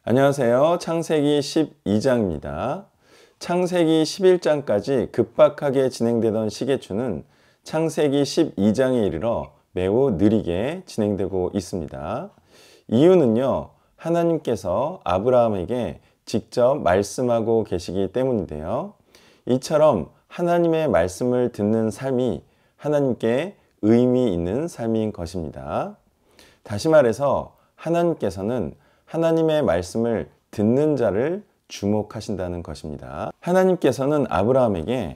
안녕하세요. 창세기 12장입니다. 창세기 11장까지 급박하게 진행되던 시계추는 창세기 12장에 이르러 매우 느리게 진행되고 있습니다. 이유는요, 하나님께서 아브라함에게 직접 말씀하고 계시기 때문인데요. 이처럼 하나님의 말씀을 듣는 삶이 하나님께 의미 있는 삶인 것입니다. 다시 말해서 하나님께서는 하나님의 말씀을 듣는 자를 주목하신다는 것입니다. 하나님께서는 아브라함에게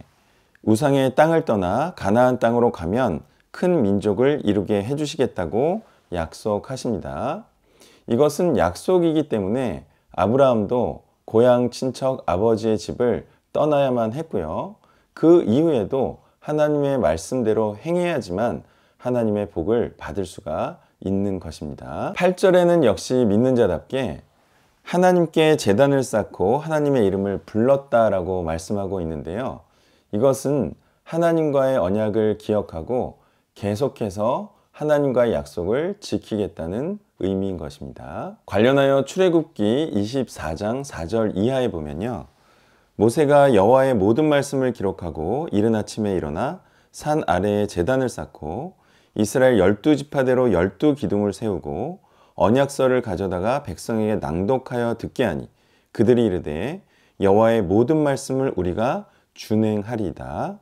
우상의 땅을 떠나 가나안 땅으로 가면 큰 민족을 이루게 해주시겠다고 약속하십니다. 이것은 약속이기 때문에 아브라함도 고향 친척 아버지의 집을 떠나야만 했고요. 그 이후에도 하나님의 말씀대로 행해야지만 하나님의 복을 받을 수가 있는 것입니다. 8절에는 역시 믿는 자답게 하나님께 제단을 쌓고 하나님의 이름을 불렀다라고 말씀하고 있는데요. 이것은 하나님과의 언약을 기억하고 계속해서 하나님과의 약속을 지키겠다는 의미인 것입니다. 관련하여 출애굽기 24장 4절 이하에 보면요. 모세가 여호와의 모든 말씀을 기록하고 이른 아침에 일어나 산 아래에 제단을 쌓고 이스라엘 12지파대로 12기둥을 세우고 언약서를 가져다가 백성에게 낭독하여 듣게 하니 그들이 이르되 여호와의 모든 말씀을 우리가 준행하리이다.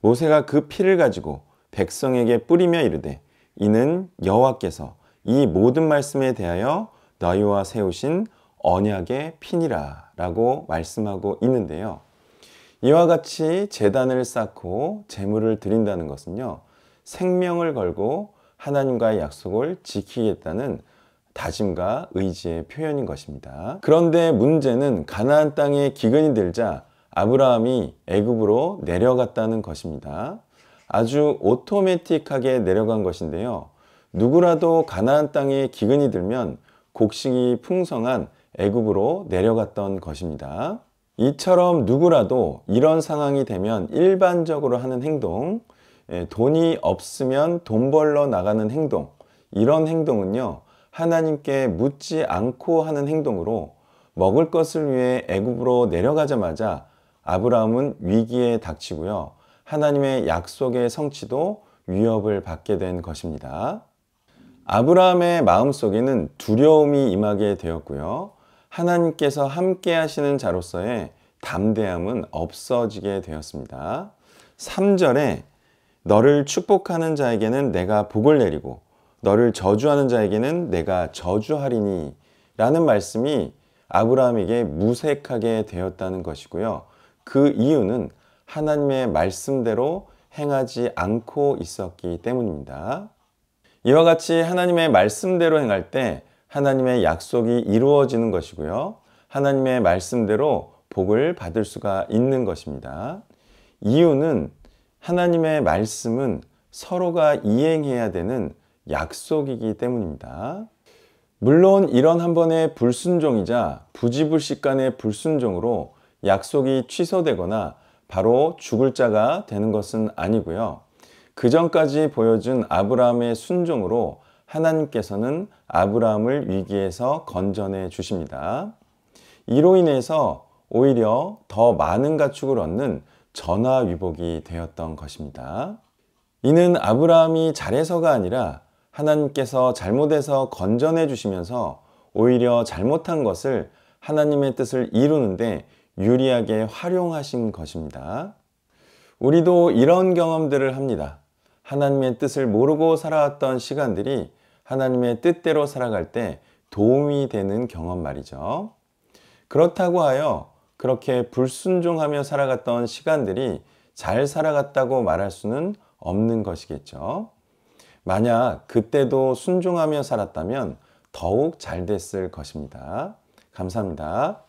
모세가 그 피를 가지고 백성에게 뿌리며 이르되 이는 여호와께서 이 모든 말씀에 대하여 너희와 세우신 언약의 피니라 라고 말씀하고 있는데요. 이와 같이 제단을 쌓고 제물을 드린다는 것은요, 생명을 걸고 하나님과의 약속을 지키겠다는 다짐과 의지의 표현인 것입니다. 그런데 문제는 가나안 땅에 기근이 들자 아브라함이 애굽으로 내려갔다는 것입니다. 아주 오토매틱하게 내려간 것인데요. 누구라도 가나안 땅에 기근이 들면 곡식이 풍성한 애굽으로 내려갔던 것입니다. 이처럼 누구라도 이런 상황이 되면 일반적으로 하는 행동, 돈이 없으면 돈 벌러 나가는 행동, 이런 행동은요, 하나님께 묻지 않고 하는 행동으로 먹을 것을 위해 애굽으로 내려가자마자 아브라함은 위기에 닥치고요, 하나님의 약속의 성취도 위협을 받게 된 것입니다. 아브라함의 마음속에는 두려움이 임하게 되었고요, 하나님께서 함께 하시는 자로서의 담대함은 없어지게 되었습니다. 3절에 너를 축복하는 자에게는 내가 복을 내리고 너를 저주하는 자에게는 내가 저주하리니 라는 말씀이 아브라함에게 무색하게 되었다는 것이고요. 그 이유는 하나님의 말씀대로 행하지 않고 있었기 때문입니다. 이와 같이 하나님의 말씀대로 행할 때 하나님의 약속이 이루어지는 것이고요. 하나님의 말씀대로 복을 받을 수가 있는 것입니다. 이유는 하나님의 말씀은 서로가 이행해야 되는 약속이기 때문입니다. 물론 이런 한 번의 불순종이자 부지불식간의 불순종으로 약속이 취소되거나 바로 죽을 자가 되는 것은 아니고요. 그 전까지 보여준 아브라함의 순종으로 하나님께서는 아브라함을 위기에서 건져내 주십니다. 이로 인해서 오히려 더 많은 가축을 얻는 전화위복이 되었던 것입니다. 이는 아브라함이 잘해서가 아니라 하나님께서 잘못해서 건져내 주시면서 오히려 잘못한 것을 하나님의 뜻을 이루는데 유리하게 활용하신 것입니다. 우리도 이런 경험들을 합니다. 하나님의 뜻을 모르고 살아왔던 시간들이 하나님의 뜻대로 살아갈 때 도움이 되는 경험 말이죠. 그렇다고 하여 그렇게 불순종하며 살아갔던 시간들이 잘 살아갔다고 말할 수는 없는 것이겠죠. 만약 그때도 순종하며 살았다면 더욱 잘 됐을 것입니다. 감사합니다.